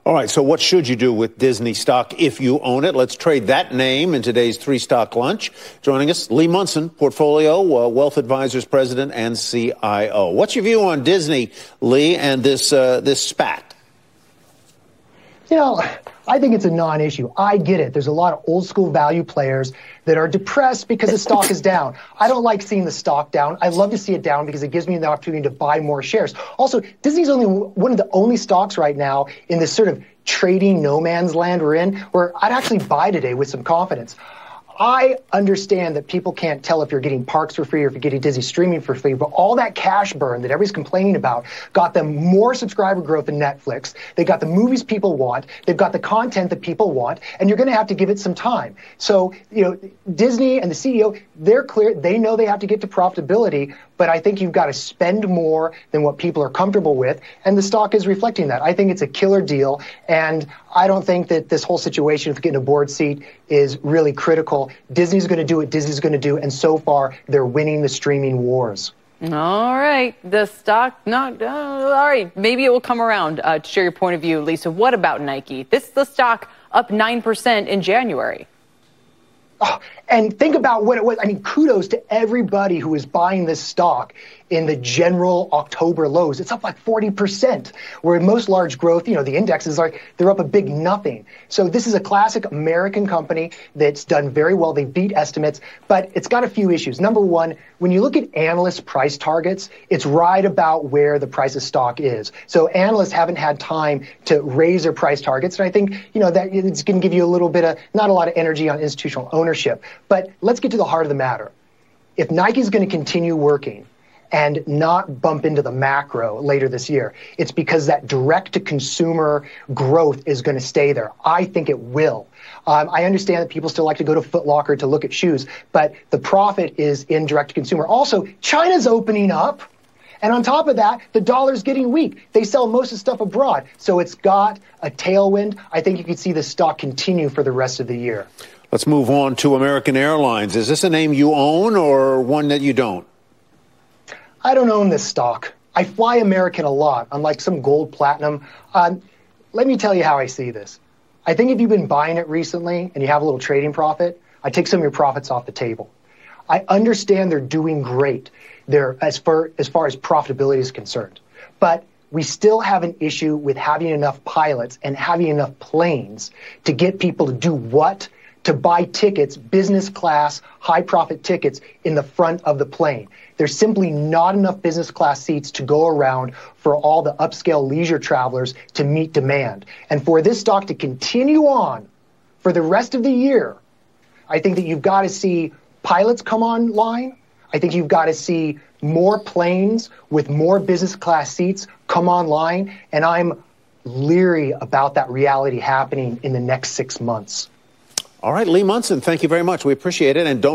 All right, so what should you do with Disney stock if you own it? Let's trade that name in today's three-stock lunch. Joining us, Lee Munson, Portfolio Wealth Advisors President and CIO. What's your view on Disney, Lee, and this spat? You know, I think it's a non-issue. I get it. There's a lot of old-school value players that are depressed because the stock is down. I don't like seeing the stock down. I love to see it down because it gives me the opportunity to buy more shares. Also, Disney's only one of the only stocks right now in this sort of trading no man's land we're in where I'd actually buy today with some confidence. I understand that people can't tell if you're getting parks for free or if you're getting Disney streaming for free, but all that cash burn that everybody's complaining about got them more subscriber growth than Netflix. They got the movies people want. They've got the content that people want, and you're going to have to give it some time. So, you know, Disney and the CEO, they're clear. They know they have to get to profitability, but I think you've got to spend more than what people are comfortable with, and the stock is reflecting that. I think it's a killer deal, and I don't think that this whole situation of getting a board seat is really critical. Disney's going to do what Disney's going to do, and so far, they're winning the streaming wars. All right. The stock, all right. Maybe it will come around to share your point of view, Lisa. What about Nike? The stock up 9% in January. Oh, and think about what it was. I mean, kudos to everybody who is buying this stock in the general October lows. It's up like 40%, where most large growth, you know, the indexes they're up a big nothing. So this is a classic American company that's done very well. They beat estimates, but it's got a few issues. Number one, when you look at analyst price targets, it's right about where the price of stock is. So analysts haven't had time to raise their price targets. And I think, you know, that it's going to give you a little bit of, not a lot of energy on institutional ownership. But let's get to the heart of the matter. If Nike's going to continue working and not bump into the macro later this year, it's because that direct-to-consumer growth is going to stay there. I think it will. I understand that people still like to go to Foot Locker to look at shoes, but the profit is in direct-to-consumer. Also, China's opening up, and on top of that, the dollar's getting weak. They sell most of the stuff abroad, so it's got a tailwind. I think you could see the stock continue for the rest of the year. Let's move on to American Airlines. Is this a name you own or one that you don't? I don't own this stock. I fly American a lot, unlike some gold platinum. Let me tell you how I see this. I think if you've been buying it recently and you have a little trading profit, I take some of your profits off the table. I understand they're doing great there as far as profitability is concerned. But we still have an issue with having enough pilots and having enough planes to get people to do what? To buy tickets, business class, high profit tickets in the front of the plane. There's simply not enough business class seats to go around for all the upscale leisure travelers to meet demand. And for this stock to continue on for the rest of the year, I think that you've got to see pilots come online. I think you've got to see more planes with more business class seats come online. And I'm leery about that reality happening in the next 6 months. All right, Lee Munson, thank you very much. We appreciate it. And don't